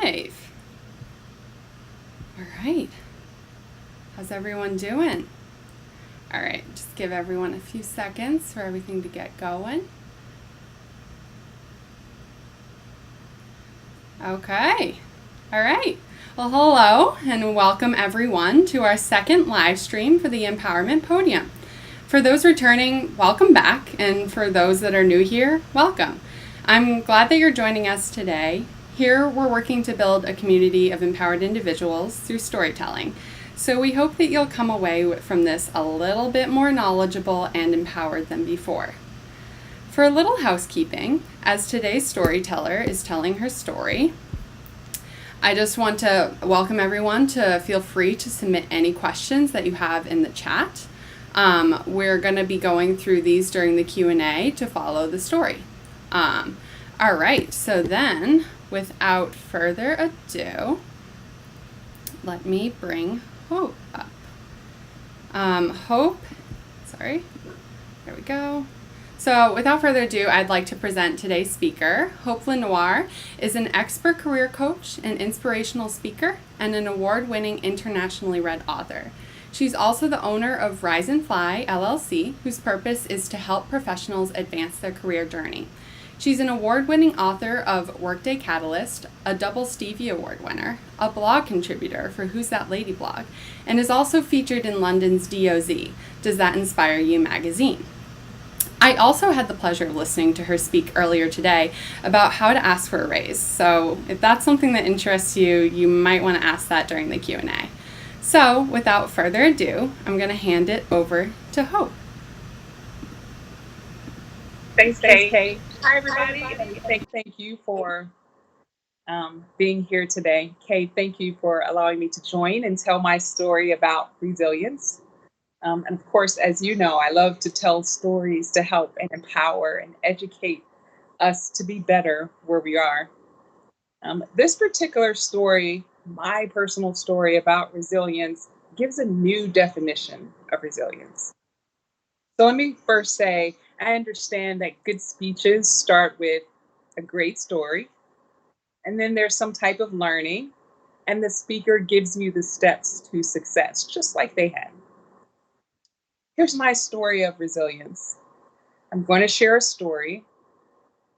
live. All right. How's everyone doing? All right, just give everyone a few seconds for everything to get going. Okay. All right. Well, hello and welcome everyone to our second live stream for the Empowerment Podium. For those returning, welcome back, and for those that are new here, welcome. I'm glad that you're joining us today. Here, we're working to build a community of empowered individuals through storytelling. So we hope that you'll come away from this a little bit more knowledgeable and empowered than before. For a little housekeeping, as today's storyteller is telling her story, I just want to welcome everyone to feel free to submit any questions that you have in the chat. We're going to be going through these during the Q&A to follow the story. All right, so then, without further ado, let me bring Hope up. There we go. So without further ado, I'd like to present today's speaker. Hope LeNoir is an expert career coach, an inspirational speaker, and an award-winning internationally read author. She's also the owner of Rise and Fly, LLC, whose purpose is to help professionals advance their career journey. She's an award-winning author of Workday Catalyst, a double Stevie Award winner, a blog contributor for Who's That Lady blog, and is also featured in London's DOZ, Does That Inspire You magazine. I also had the pleasure of listening to her speak earlier today about how to ask for a raise. So if that's something that interests you, you might want to ask that during the Q&A. So without further ado, I'm going to hand it over to Hope. Thanks, Kate. Hi, everybody. Thank you for being here today. Kate, thank you for allowing me to join and tell my story about resilience. And of course, as you know, I love to tell stories to help and empower and educate us to be better where we are. This particular story, my personal story about resilience, gives a new definition of resilience. So let me first say, I understand that good speeches start with a great story, and then there's some type of learning, and the speaker gives you the steps to success, just like they had. Here's my story of resilience. I'm going to share a story.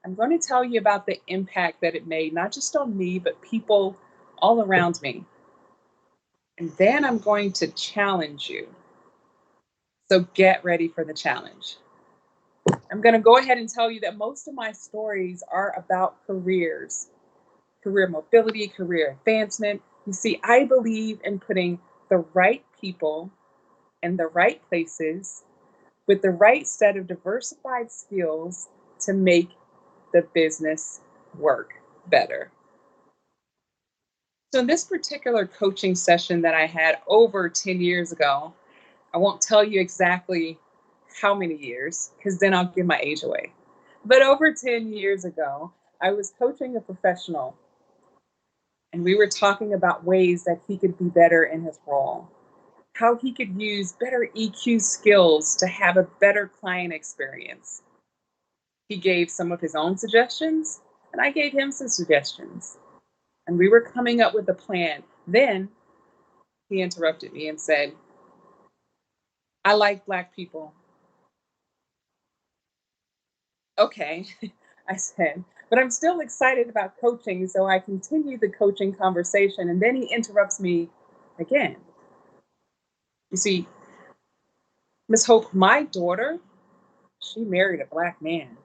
I'm going to tell you about the impact that it made, not just on me, but people all around me. And then I'm going to challenge you. So get ready for the challenge. I'm going to go ahead and tell you that most of my stories are about careers, career mobility, career advancement. You see, I believe in putting the right people in the right places with the right set of diversified skills to make the business work better. So in this particular coaching session that I had over 10 years ago, I won't tell you exactly how many years, because then I'll give my age away. But over 10 years ago, I was coaching a professional, and we were talking about ways that he could be better in his role, how he could use better EQ skills to have a better client experience. He gave some of his own suggestions, and I gave him some suggestions. And we were coming up with a plan. Then he interrupted me and said, I like Black people. Okay, I said, but I'm still excited about coaching, so I continue the coaching conversation, and then he interrupts me again. You see, Miss Hope, my daughter, she married a Black man.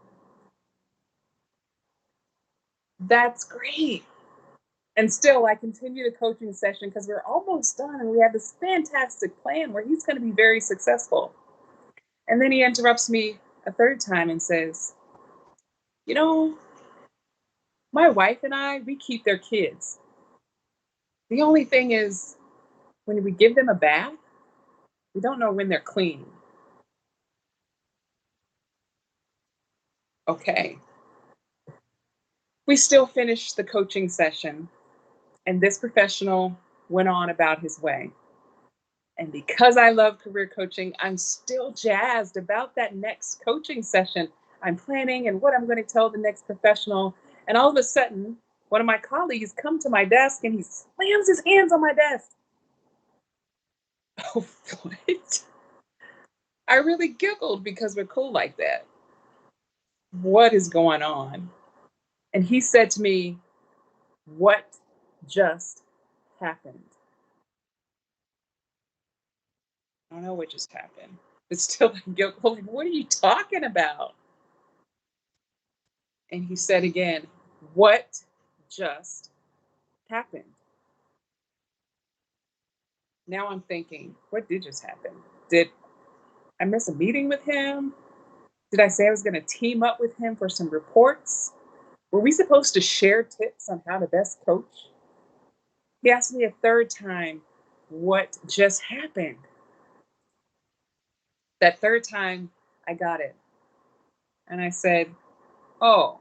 That's great. And still, I continue the coaching session because we're almost done, and we have this fantastic plan where he's going to be very successful. And then he interrupts me a third time and says, you know, my wife and I, we keep their kids. The only thing is, when we give them a bath, we don't know when they're clean. Okay. We still finished the coaching session, and this professional went on about his way. And because I love career coaching, I'm still jazzed about that next coaching session. I'm planning and what I'm going to tell the next professional. And all of a sudden, one of my colleagues come to my desk and he slams his hands on my desk. Oh, what? I really giggled because we're cool like that. What is going on? And he said to me, "What just happened?" I don't know what just happened. It's still like giggle. Like, what are you talking about? And he said again, "What just happened?" Now I'm thinking, what did just happen? Did I miss a meeting with him? Did I say I was going to team up with him for some reports? Were we supposed to share tips on how to best coach? He asked me a third time, what just happened? That third time, I got it. And I said, oh,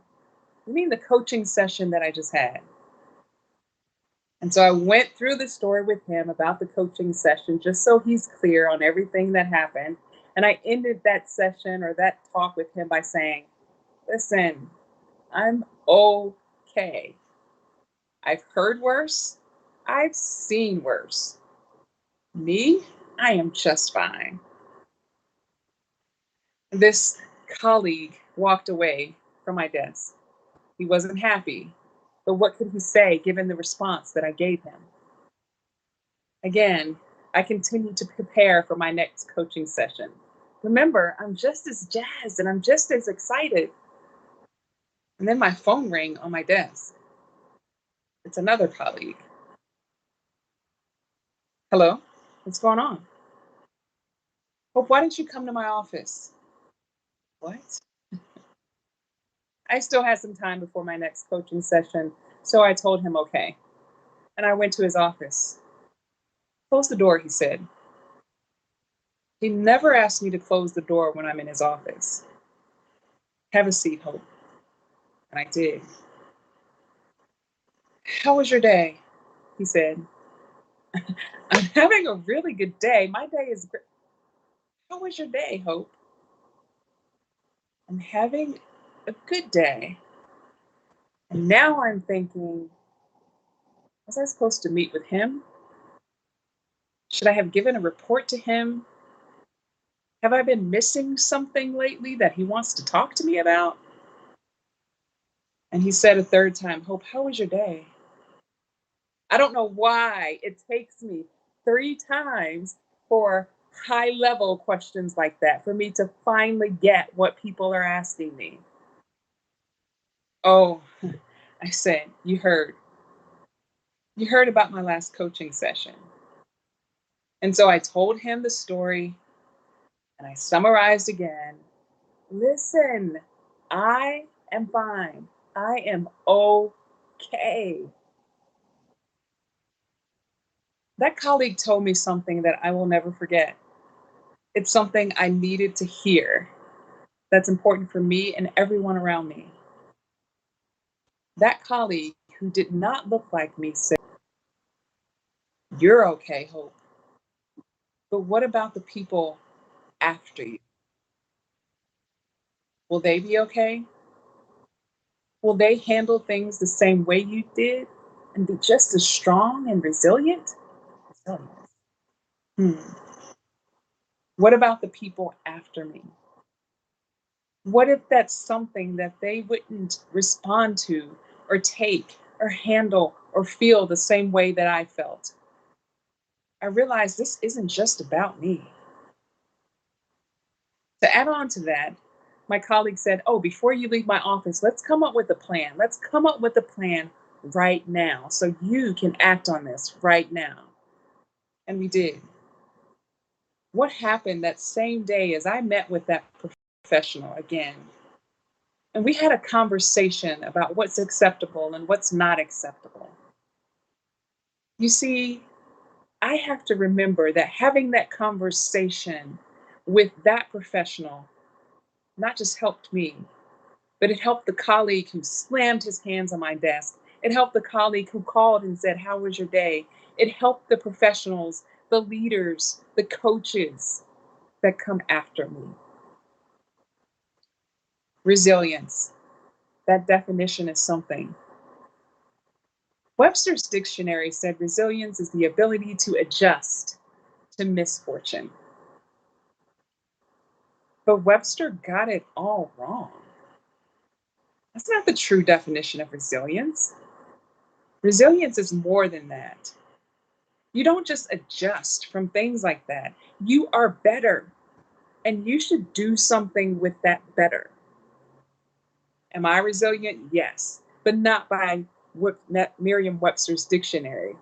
you mean the coaching session that I just had? And so I went through the story with him about the coaching session, just so he's clear on everything that happened. And I ended that session or that talk with him by saying, listen, I'm okay. I've heard worse. I've seen worse. Me, I am just fine. This colleague walked away from my desk. He wasn't happy, but what could he say given the response that I gave him? Again, I continued to prepare for my next coaching session. Remember, I'm just as jazzed and I'm just as excited. And then my phone rang on my desk. It's another colleague. Hello, what's going on? Hope, why didn't you come to my office? What? I still had some time before my next coaching session, so I told him okay. And I went to his office. Close the door, he said. He never asked me to close the door when I'm in his office. Have a seat, Hope. And I did. How was your day? He said. I'm having a really good day. My day is great. How was your day, Hope? I'm having a good day. And now I'm thinking, was I supposed to meet with him? Should I have given a report to him? Have I been missing something lately that he wants to talk to me about? And he said a third time, Hope, how was your day? I don't know why it takes me three times for high level questions like that for me to finally get what people are asking me. Oh, I said, you heard. You heard about my last coaching session. And so I told him the story and I summarized again. Listen, I am fine. I am okay. That colleague told me something that I will never forget. It's something I needed to hear that's important for me and everyone around me. That colleague who did not look like me said, you're okay, Hope. But what about the people after you? Will they be okay? Will they handle things the same way you did and be just as strong and resilient? Resilience. Hmm. What about the people after me? What if that's something that they wouldn't respond to or take or handle or feel the same way that I felt? I realized this isn't just about me. To add on to that, my colleague said, oh, before you leave my office, let's come up with a plan. Let's come up with a plan right now so you can act on this right now. And we did. What happened that same day as I met with that professional again? And we had a conversation about what's acceptable and what's not acceptable. You see, I have to remember that having that conversation with that professional not just helped me, but it helped the colleague who slammed his hands on my desk. It helped the colleague who called and said, how was your day? It helped the professionals, the leaders, the coaches that come after me. Resilience, that definition is something Webster's dictionary said resilience is the ability to adjust to misfortune. But Webster got it all wrong. That's not the true definition of resilience. Resilience is more than that. You don't just adjust from things like that. You are better, and you should do something with that better. Am I resilient? Yes, but not by Merriam-Webster's dictionary.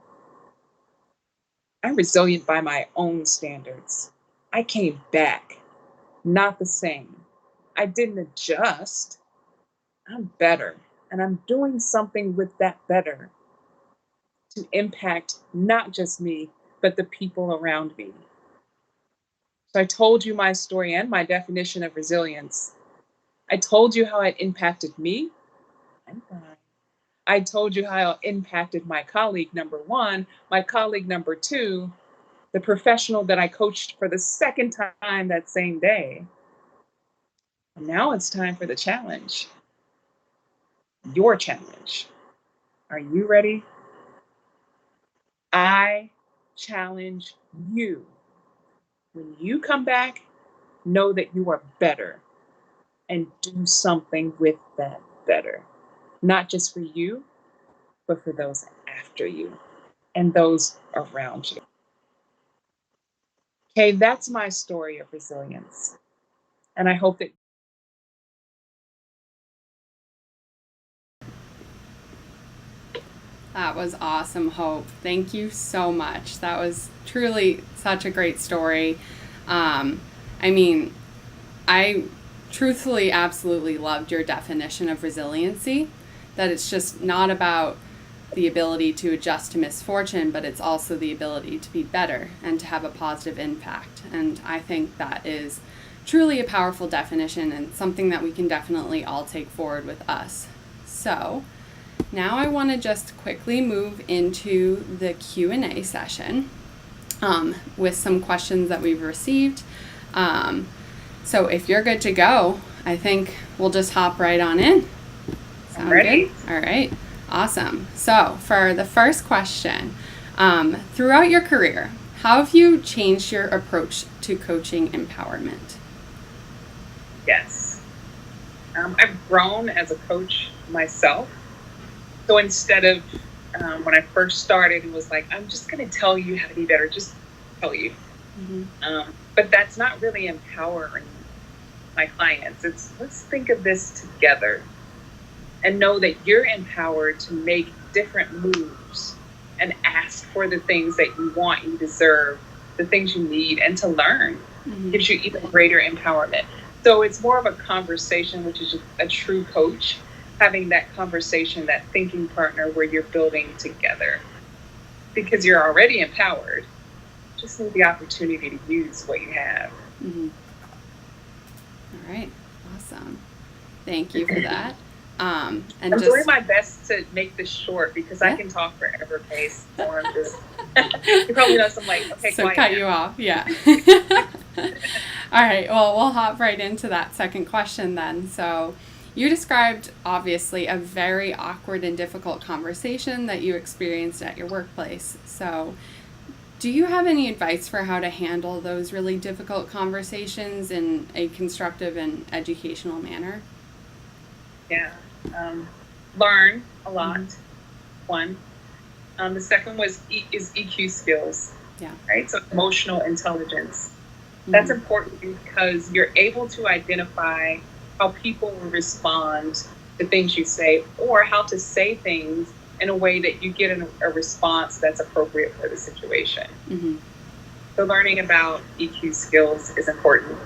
I'm resilient by my own standards. I came back, not the same. I didn't adjust. I'm better, and I'm doing something with that better to impact not just me, but the people around me. So I told you my story and my definition of resilience. I told you how it impacted me. I'm fine. I told you how it impacted my colleague number one, my colleague number two, the professional that I coached for the second time that same day. And now it's time for the challenge. Your challenge. Are you ready? I challenge you. When you come back, know that you are better and do something with that better. Not just for you, but for those after you and those around you. Okay, that's my story of resilience. And I hope that That was awesome, Hope. Thank you so much. That was truly such a great story. I mean, I truthfully absolutely loved your definition of resiliency, that it's just not about the ability to adjust to misfortune, but it's also the ability to be better and to have a positive impact. And I think that is truly a powerful definition and something that we can definitely all take forward with us. So now I want to just quickly move into the Q&A session with some questions that we've received. So if you're good to go, I think we'll just hop right on in. I'm ready. Good? All right. Awesome. So for the first question, throughout your career, how have you changed your approach to coaching empowerment? Yes. I've grown as a coach myself. So instead of when I first started, it was like, I'm just going to tell you how to be better, just tell you. Mm-hmm. But that's not really empowering my clients. It's let's think of this together and know that you're empowered to make different moves and ask for the things that you want, you deserve, the things you need, and to learn. Mm-hmm. Gives you even greater empowerment. So it's more of a conversation, which is a true coach, having that conversation, that thinking partner where you're building together. Because you're already empowered, just need the opportunity to use what you have. Mm-hmm. All right, awesome. Thank you for that. And I'm doing my best to make this short because I can talk forever, Pace. Or I'm just, you probably know some like, okay, so quiet cut now. you off, yeah. All right, well, we'll hop right into that second question then. So you described, obviously, a very awkward and difficult conversation that you experienced at your workplace. So do you have any advice for how to handle those really difficult conversations in a constructive and educational manner? Yeah. Learn a lot. Mm-hmm. One. The second is EQ skills. Yeah. Right? So emotional intelligence. Mm-hmm. That's important because you're able to identify how people will respond to things you say or how to say things in a way that you get a response that's appropriate for the situation. Mm-hmm. So learning about EQ skills is important.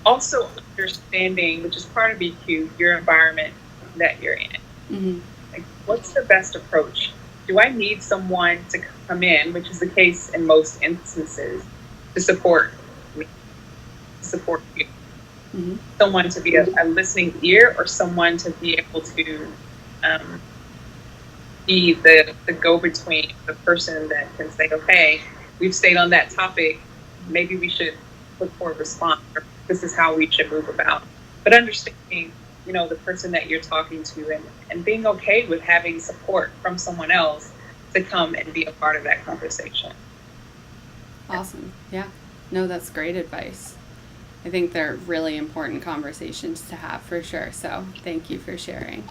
Also understanding, which is part of EQ, your environment that you're in. Mm-hmm. Like, what's the best approach? Do I need someone to come in, which is the case in most instances, to support me, to support you? Mm-hmm. Someone to be a listening ear or someone to be able to be the go-between, the person that can say, okay, we've stayed on that topic, maybe we should look for a response, or this is how we should move about. But understanding the person that you're talking to, and being okay with having support from someone else to come and be a part of that conversation. Awesome. Yeah. No, that's great advice. I think they're really important conversations to have for sure. So thank you for sharing.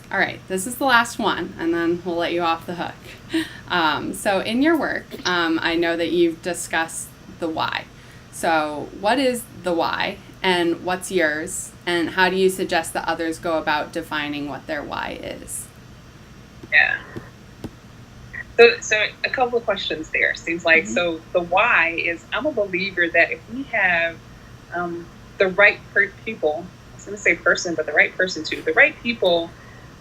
All right, this is the last one, and then we'll let you off the hook. So in your work, I know that you've discussed the why. So what is the why, and what's yours, and how do you suggest that others go about defining what their why is? Yeah. So a couple of questions there. Seems like so the why is, I'm a believer that if we have the right people, I was going to say person, but the right person too, the right people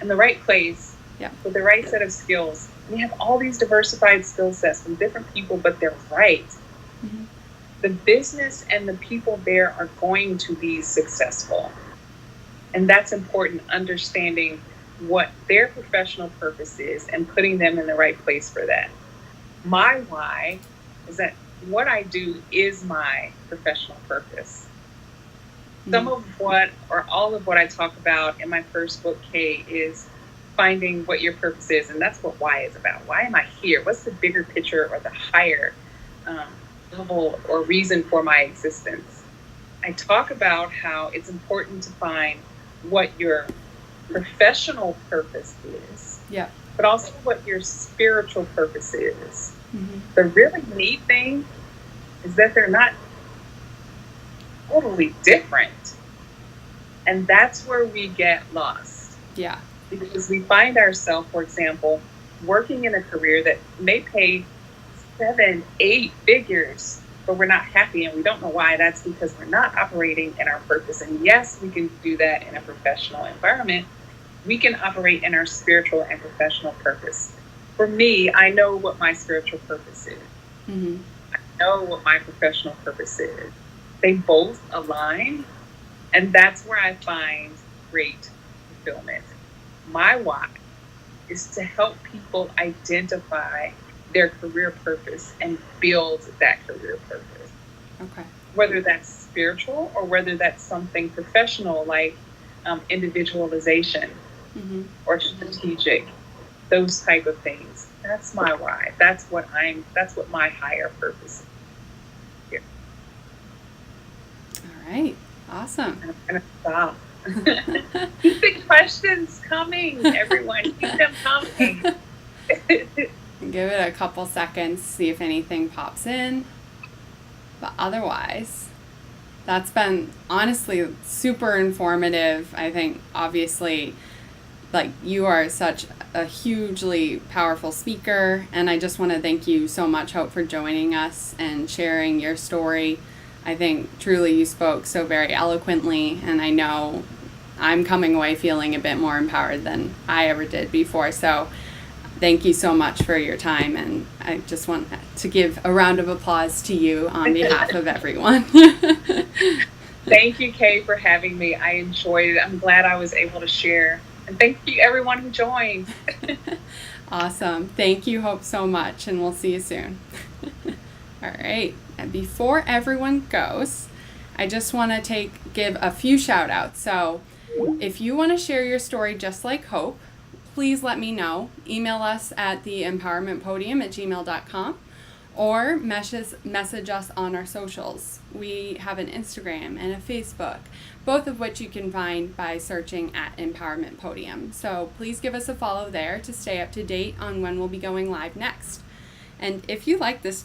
in the right place, with the right set of skills. We have all these diversified skill sets from different people, but they're right. The business and the people there are going to be successful. And that's important, understanding what their professional purpose is and putting them in the right place for that. My why is that what I do is my professional purpose. Some of what, or all of what I talk about in my first book, K, is finding what your purpose is. And that's what why is about. Why am I here? What's the bigger picture or the higher level or reason for my existence? I talk about how it's important to find what your professional purpose is, but also what your spiritual purpose is. The really neat thing is that they're not totally different. And that's where we get lost. Yeah. Because we find ourselves, for example, working in a career that may pay 7, 8 figures, but we're not happy, and we don't know why. That's because we're not operating in our purpose. And yes, we can do that in a professional environment. We can operate in our spiritual and professional purpose. For me, I know what my spiritual purpose is. I know what my professional purpose is. They both align, and that's where I find great fulfillment. My why is to help people identify their career purpose and build that career purpose. Okay. Whether that's spiritual or whether that's something professional like individualization or strategic, those type of things. That's my why. That's what my higher purpose is here. All right. Awesome. And I'm gonna stop. Keep the questions coming, everyone. Keep them coming. Give it a couple seconds, see if anything pops in. But otherwise, that's been honestly super informative. I think obviously, like, you are such a hugely powerful speaker, and I just want to thank you so much, Hope, for joining us and sharing your story. I think truly you spoke so very eloquently, and I know I'm coming away feeling a bit more empowered than I ever did before. So thank you so much for your time, and I just want to give a round of applause to you on behalf of everyone. Thank you, Kay, for having me. I enjoyed it. I'm glad I was able to share. And thank you, everyone who joined. Awesome. Thank you, Hope, so much, and we'll see you soon. All right. And before everyone goes, I just want to give a few shout outs. So if you want to share your story just like Hope, please let me know. Email us at theempowermentpodium@gmail.com or message us on our socials. We have an Instagram and a Facebook, both of which you can find by searching at Empowerment Podium. So please give us a follow there to stay up to date on when we'll be going live next. And if you like this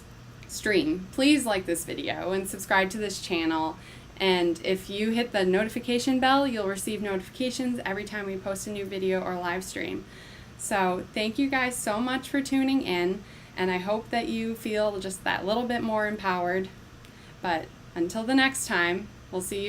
stream, please like this video and subscribe to this channel. And if you hit the notification bell, you'll receive notifications every time we post a new video or live stream. So thank you guys so much for tuning in, and I hope that you feel just that little bit more empowered. But until the next time, we'll see you.